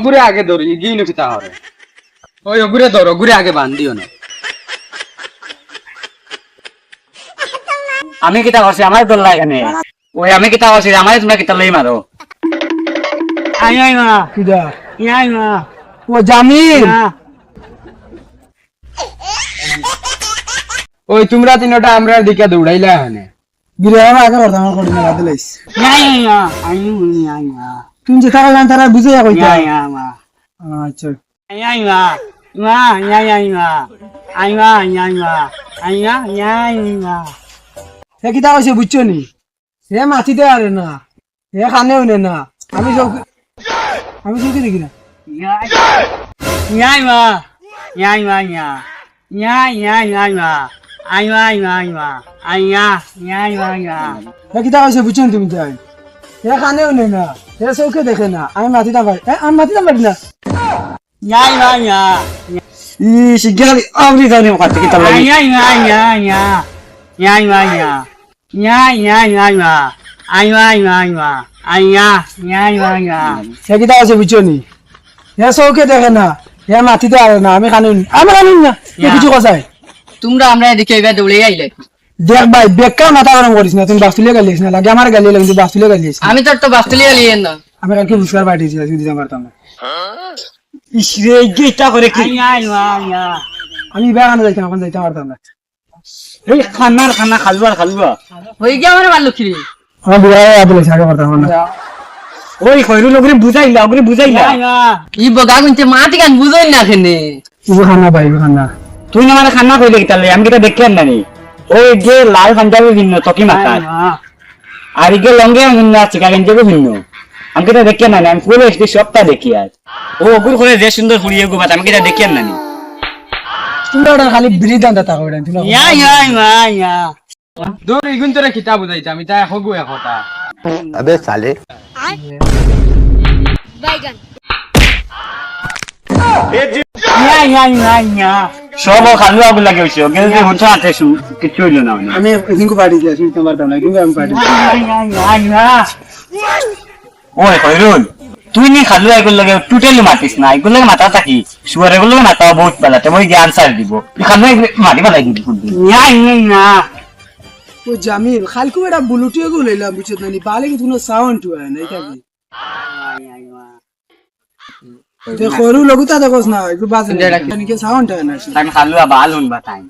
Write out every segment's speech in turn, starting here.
ঘুরে আগে ধরি গিয়ে নাকি তাহলে ওই ঘুরে ধরো ঘুরে আগে বান্ধিও না আমি কিতা করছি আমার দোল্লা এখানে ওই আমি কিতা করছি আমার তোমরা কিতা লই মারো আই আই মা কিডা আই মা ও জামিল ওই তোমরা তিনটা আমরা দিকে দৌড়াইলা হানে বিরাম আগে করতাম আমার কোডিনা বাদ লাইছ আই মা আই মা তুমি যে টাকা জান তারা বুঝে কইতা আই মা আচ্ছা আই মা মা আই মা আই মা আই মা সে কিতা কইছে বুঝছো নি সে মাটিতে আরে না সে খানেও নে না আমি চৌকি দেখি না আই মা আই মা আই মা সে কিতা কইছে বুঝছো নি তুমি তাই সে খানেও নে না সে চৌকে দেখে না আমি মাটিতে পারি আমি মাটিতে পারি না ই শিগগির আমরি জানি মাথা কিতা লাগি সে কিতা কইছে বুঝছো নি সে চৌকে দেখে না সে মাটিতে আরে না আমি খানি না সে কিছু কথাই তোমরা আমরা এদিকে এবার দৌড়ে আইলে দেখ ভাই বেকার মাথা গরম করিস না তুমি বাস্তুলে গালিস না লাগে আমার গালি লাগে বাস্তুলে গালিস আমি তো বাস্তুলি আলিয়েন না আমি কালকে পুরস্কার পাঠিয়েছি আজকে দিতে পারতাম না ইসরে গেটা করে কি আমি বেগানে যাইতাম এখন যাইতে পারতাম না এই খানা খালবা হই গিয়া মানে মারলো কি আমার বিরাট আদলে ছাড়া পারতাম না ওই খয়রুল ওগরে বুঝাইলা কি বগা গুনতে মাটি গান বুঝাই না কেনে ইবু খানা ভাই ইবু খানা তুই না মানে খানা কইলে কি তালে আমি কিটা দেখেন না নি ওই যে লাল পাঞ্জাবি ভিন্ন তকি মাথা আর ইগে লঙ্গে ভিন্ন চিকা গেঞ্জি ভিন্ন আমি কিটা দেখেন না আমি পুরো এসে সবটা দেখি আজ ও ওগুর করে যে সুন্দর ফুড়িয়ে গো আমি কিটা দেখেন না নি তোমরা খালি বিড়ি দান দাতা কইরা তুমি দূর ইগুন তোরে কিতাব বুঝাইতা আমি তাই হগু একতা अबे साले बैगन সব খালু আবু লাগে হইছে গেল যে হচ্ছে আতেছু কিছু হইল না আমি কিন্তু পার্টি দিয়েছি দিতে পারতাম না কিন্তু আমি পার্টি ওই খয়রুল তুই নি খালু এগুলো লাগে টোটালি মাতিস না এগুলো লাগে মাথা থাকি সুয়ার এগুলো মাথা বহুত পালাতে মই জ্ঞান সার দিব তুই খালু মাটি পালাই দিবি ও জামিল খালকু এটা ব্লুটুথ গো লইলা বুঝছ না নি বালে কি কোনো সাউন্ড হয় না এটা কি তে খরু লগুতা দেখোস না একটু বাজে না কি সাউন্ড হয় না আমি খালু বাল হুন বাতাই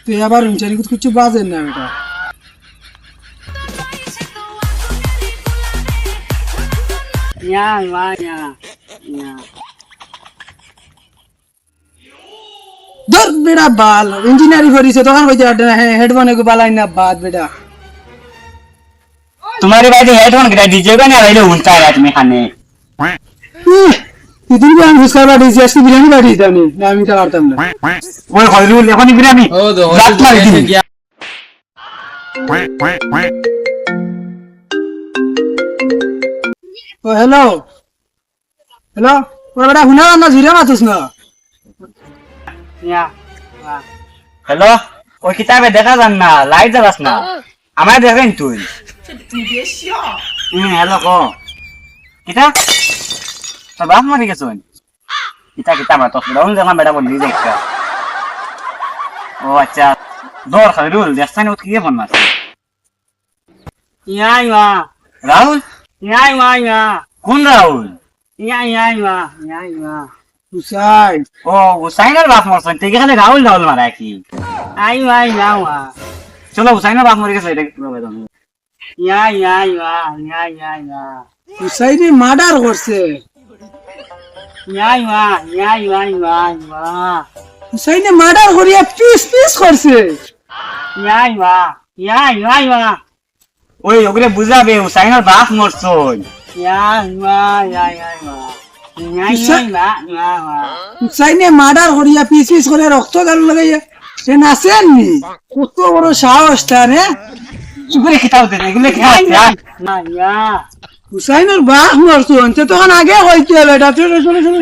তুই আবার উঞ্চারি কিছু বাজে না এটা ধর বেটা বাল ইঞ্জিনিয়ারিং করিছে তখন কইতে হেডফোনে গো বালাই না বাদ বেটা तुम्हारी बात हेडफोन गिरा दीजिएगा ना भाई उल्टा है तुम्हें खाने इतनी भी हम उसका बात इसी ऐसी बिरयानी बात इसी हमने ना हम इतना करता हमने वो खैरुल देखो नहीं बिरयानी ও দো लात मार दी ओ हेलो हेलो ओ बेटा हुना ना जीरा मातुस ना हेलो वो किताबे देखा जाना लाइट जलास ना हमारे देखें तू हेलो को kita sabah mari ke son kita matos daun jangan beda pun di deka oh acha dor khairul biasanya ut kiye pon mas iya iya Raul iya iya kun Raul iya iya Usai oh Usain আর বাপ মরছেন ঠিক আছে রাহুল রাহুল মারা কি iya চলো Usain আর বাপ মরে গেছে এটা প্রবে দাও iya Usai ni madar করছে Usai ni madar করিয়া পিস করছে ওই ওগুলো বুঝাবে Usain আর বাপ মরছন Usai ni madar করিয়া পিস করে রক্ত গাল লাগাইয়া সে নাচেন নি কত বড় সাহস তার রে চুপরে কিতাব দেন এগুলো কি হুসাইনের বাপ মরছুন তে তখন আগে হইতে হলো এটা চলে চলে চলে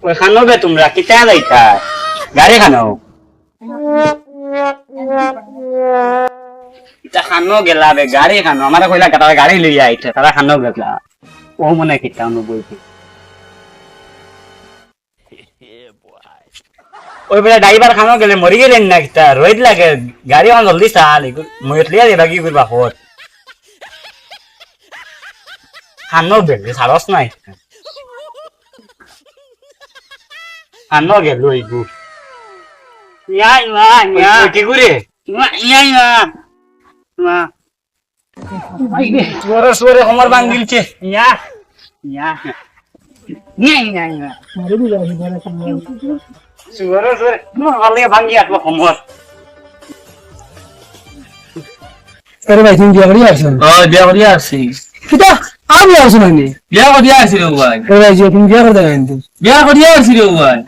ওই খানো বে তোমরা কিতা যাইতা গাড়ি খানো এটা খানো গেলা বে গাড়ি খানো আমারা কইলা তারা গাড়ি লইয়া আইছে তারা খানো গেলা ও মনে কিতা অনুভব ওই বেলা ড্রাইভার খানো গেলে মরি গেলেন না কিতা রোদ লাগে গাড়ি অন জলদি চাল ময়ত লিয়া দেবা কি করবা হত খানো গেলে সারস নাই খানো গেল ইগু ইয়া ইয়া ইয়া কি করে ইয়া ইয়া ইয়া সোরে সোরে আমার বাং দিলছে ইয়া ইয়া ইয়া ইয়া ইয়া সোরে সোরে মালে ভাঙ্গি আটলো কমর আরে ভাই তুমি বিয়া করিয়া আসছো বিয়া করিয়া আসছি কিতা আমি আসছো নানি বিয়া করিয়া আসছি রে ভাই আরে ভাই তুমি বিয়া করতে গেছেন বিয়া করিয়া আসছি রে ভাই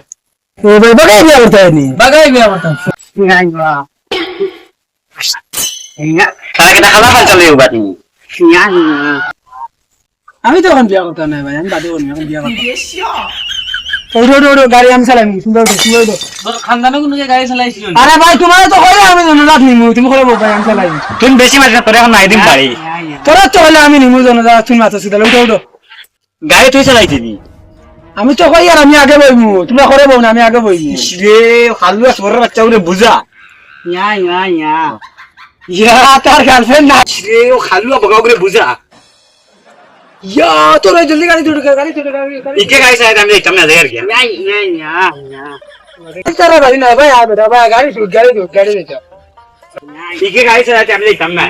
ও ভাই বাগাই বিয়া করতে গেনি বাগাই বিয়া করতাম ইয়া ইয়া ইয়া তারা কিটা খালা খাল চলে উবাতি ইয়া ইয়া আমি তো এখন বিয়া করতে নাই ভাই আমি বাদে করব এখন বিয়া করতে ওড়ো গাড়ি আমি চালাই সুন্দর সুন্দর তোর খানদানে কোন গাড়ি চালাইছিল আরে ভাই তোমার তো কইলে আমি জানো রাত নিমু তুমি কইলে ভাই আমি চালাই তুমি বেশি মাছ না তোরে এখন নাই দিন বাড়ি তোরা তো কইলে আমি নিমু জানো যা তুমি মাথা সিধা ওড়ো গাড়ি তুই চালাইছিলি আমি তো কই আর আমি আগে বইমু তোমরা করে বউ না আমি আগে বইমু রে খালুয়া সোরের বাচ্চা উরে বুঝা ইয়া ইয়া ইয়া ইয়া তার গার্লফ্রেন্ড না রে ও খালুয়া বগা উরে বুঝা ইয়া তোরা জলদি গাড়ি তুই গাড়ি ইকে গাড়ি চাই আমি দেখতাম না দেয়ার কি ইয়া ইয়া ইয়া তারা গাড়ি না ভাই আবে ভাই গাড়ি দে ইকে গাড়ি চাই আমি দেখতাম না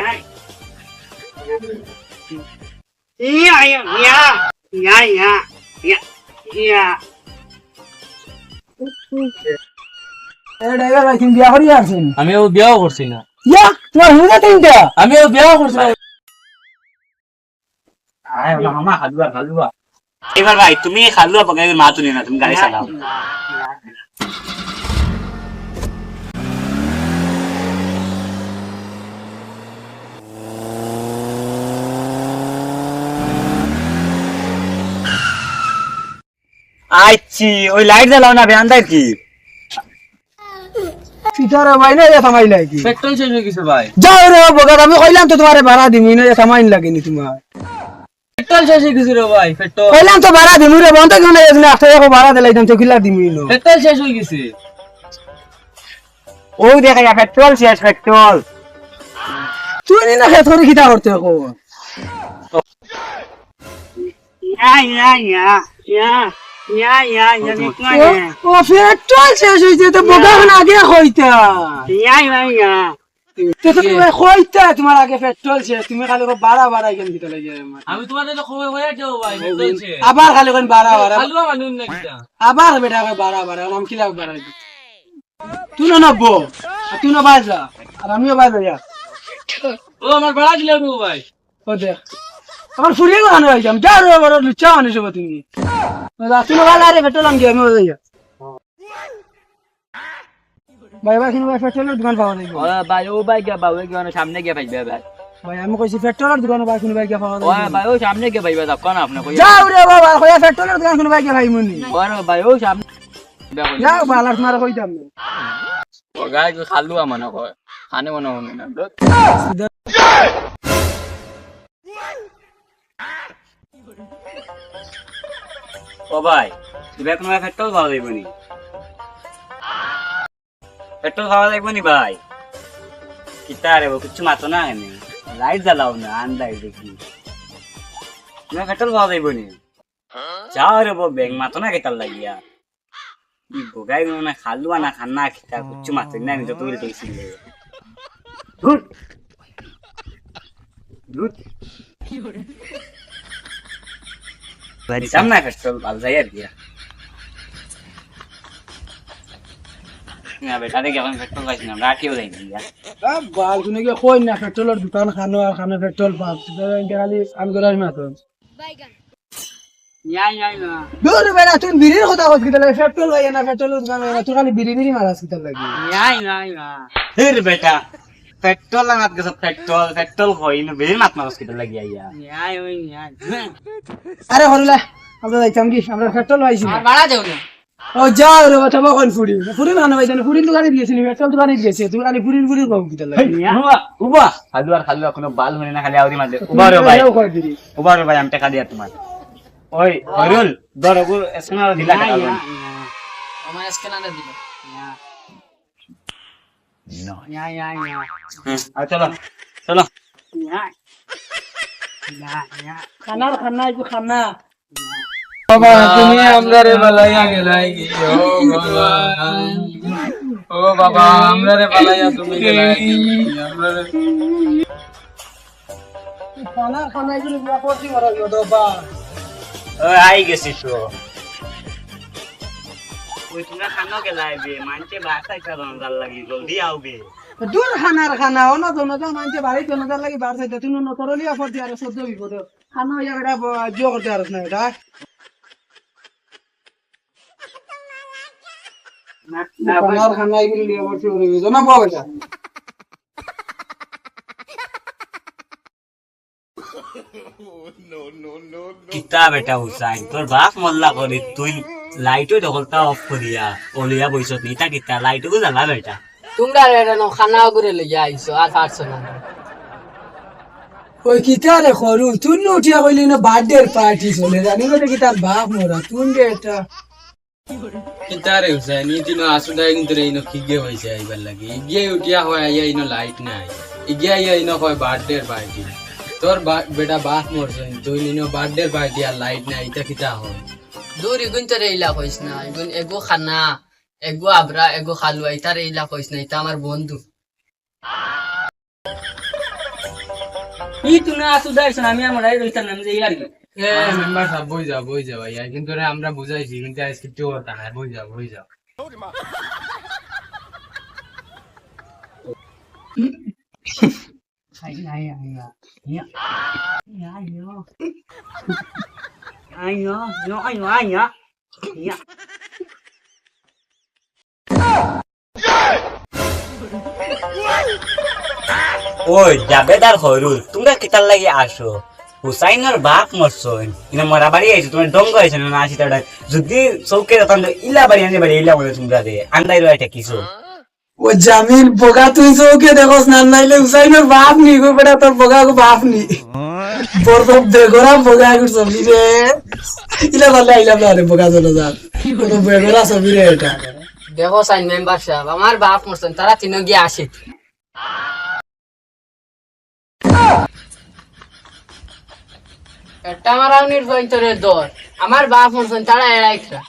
ইয়া ইয়া ইয়া ইয়া ইয়া ইয়া ইয়া আরে ড্রাইভার ভাই তুমি বিয়া করিয়া আসছেন আমি ও বিয়াও করছি না ইয়া তোমার হুনা তিনটা আমি ও বিয়াও করছি না আয় মামা খালুয়া এবার ভাই তুমি খালুয়া বগাই মা তুলি না তুমি গাড়ি চালাও আইছি ওই লাইট জ্বালাও না বেয়ান্দার কি সিতারা ভাই না এটা থামাই লাগি পেট্রোল শেষ হয়ে গেছে ভাই যাও রে বগার আমি কইলাম তো তোমারে ভাড়া দিমু না এটা থামাইন লাগেনি তোমার পেট্রোল শেষ হয়ে গেছে রে ভাই পেট্রোল কইলাম তো ভাড়া দিমু রে বন্ধ কেন এজন্য একটা এক ভাড়া দিলাইতাম তো কিলা দিমু না পেট্রোল শেষ হয়ে গেছে ও দেখা যা পেট্রোল শেষ পেট্রোল তুই না খেত করে খিতা করতে কো ইয়া ইয়া ইয়া ইয়া ইয়া ইয়া ইয়া ও পেট্রোল শেষ হইছে তো বগা না আগে কইতা ইয়া ইয়া ইয়া তো তুমি কইতা তোমার আগে পেট্রোল শেষ তুমি খালি ভাড়া কেন দিতে লাগে আমি তোমাদের তো খবর হয়ে যাও ভাই পেট্রোল শেষ আবার খালি কোন ভাড়া খালুয়া মানুন না কিটা আবার বেটা কই ভাড়া নাম কি লাগ ভাড়া তুই না নব্বো আর তুই না বাজা আর আমিও বাজা যা ও আমার ভাড়া দিলে রে ভাই ও দেখ আমার ফুরিয়ে গো আনো আইতাম যা রে বড় লুচা আনিস তুমি তুই না ভাড়া রে পেট্রোল আমি আমি যাই ভাই ভাই কিনো পেট্রোলের দোকান পাওয়া যায় ও ভাই ও ভাই গিয়া বাবু গিয়া সামনে গিয়া পাইবে ভাই ভাই আমি কইছি পেট্রোলের দোকান ভাই কিনো ভাই গিয়া পাওয়া ও যায় ভাই ও সামনে গিয়া পাইবে দাও কোন আপনি কই যাও রে বাবা কইয়া পেট্রোলের দোকান কিনো ভাই গিয়া ভাই মুনি ওরে ভাই ও সামনে যাও বালার মারা কইতাম ও গায় খালুয়া মনে কয় খানে মনে হয় না ও ভাই তুমি এখন পেট্রোল খাওয়া যাইব নি পেট্রোল খাওয়া যাইব নি ভাই কিতা রে কিছু মাতো না এনে লাইট জ্বালাও না আন্দাই দেখি তুমি পেট্রোল খাওয়া যাইব নি যাও রে ব্যাং মাতো না কেতার লাগিয়া ই বগাই না খালুয়া না খানা কিতা কিছু মাতো না আমি তো তুই দেখছি ধুর ধুর সামনে পেট্রোল ভালো যাই আর কি না বেটা দেখে এখন পেট্রোল পাইছি না রাখিও যাইনি বাল শুনে গিয়ে কই না পেট্রোলের দোকান খানো আর খানে পেট্রোল পাম্প খালি আমি করে মাতো দূর বেড়া তুই বিড়ির কথা কত কিতা লাগে পেট্রোল লাগে না পেট্রোলের দোকান লাগে না তুই খালি বিড়ি মারাস কিতা লাগে হের বেটা পেট্রোল লাগাত গেছ পেট্রোল হই না বেশি মাত মারস কিটা লাগি আইয়া আরে হরলা আমরা যাইতাম কি আমরা পেট্রোল পাইছি আর ভাড়া দেও না ও যাও রে বাবা কখন ফুড়ি ফুড়ি না ভাই জানি ফুড়ির দোকানে গিয়েছিলি পেট্রোল দোকানে গিয়েছে তুই আনি ফুড়ির কম কিটা লাগে উবা খালু আর খালু কোনো বাল হনে না খালি আউরি মাঝে উবা রে ভাই উবা রে ভাই আমি টাকা দিয়া তোমার ওই হরুল ধর ওগু স্ক্যানার দিলা টাকা আমার স্ক্যানারে দিল নো ইয়া ইয়া ইয়া আর চলো চলো ইয়া ইয়া খানা একটু খানা বাবা তুমি আমরা রে বালাইয়া গেলাই গি ও বাবা আমরা রে বালাইয়া তুমি গেলাই গি আমরা রে খানা এগুলো বিয়া করছি মারা গো বাবা ওই আই গেছি তো ওই তোমরা খানো কে লাইবে মানছে বাসায় কারণ জাল লাগি জলদি আওবে দূর খানা না তো না মানছে বাড়ি তো না লাগি বার সাইতে তুই ন করলিয়া করতে আর সহ্য বিপদ খানা হইয়া বেটা জো করতে আর না এটা খানা এগুলো লিয়া করছি ওরে না বাবা বেটা কিতা বেটা হুসাইন তোর বাপ মল্লা করি তুই লাইটও দখলটা অফ করিয়া ওলিয়া বইছত নিতা কিতা লাইটও জ্বালা বেটা তোমরা রে ন খানা করে লইয়া আইছো আর পারছো না ওই কিতা রে খরু তুই ন উঠিয়া কইলি না বার্থডে পার্টি চলে জানি না কি তার বাপ মোরা তুই রে এটা কিতারে হুসাইন ই দিন আসুদা কিন্তু রে ইনো খিগে হইছে আইবার লাগি ইগে উঠিয়া হয় আইয়া ইনো লাইট নাই ইগে আইয়া ইনো হয় বার্থডে পার্টি তোর বেটা বাপ মরছে তুই ইনো বার্থডে পার্টি আর লাইট নাই এটা কিতা হয় দূর ইগুন তো রেইলা কইস না ইগুন এগো খানা এগো আবরা এগো খালু এটা রেইলা কইস না এটা আমার বন্ধু ই তুমি আসু দাইছ না আমি আমার রাই রইতাম না যে ইয়ার এ মেম্বার সাহেব বই যাও ভাইয়া কিন্তু রে আমরা বুঝাইছি কিন্তু আজকে কেউ কথা নাই বই যাও ওই জাবেদার হরুল তোমরা কিতার লাগি আসো হুসাইনের বাপ মরছইন ইনা মরা বাড়ি আইছো তুমি ডঙ্গ আইছো না আসি তাড়া যদি চৌকে তান ইলা বাড়ি আনি বাড়ি ইলা বলে তোমরা দে আন্দাই রইটা কিছো ও জামিল বগা তুই চৌকে দেখোস না নাইলে হুসাইনের বাপ নি গো বেটা তোর বগা গো বাপ নি তোর তো বেগরা বগা গো সবজি রে ইলা বলে আইলা না বগা চলে যা তোর বেগরা সবজি রে এটা দেখো সাইন মেম্বার সাহেব আমার বাপ মরছেন তারা তিন গিয়ে আসে একটা মারাউনির পয়েন্টরে দর আমার বাপ মরছেন তারা এড়াইখরা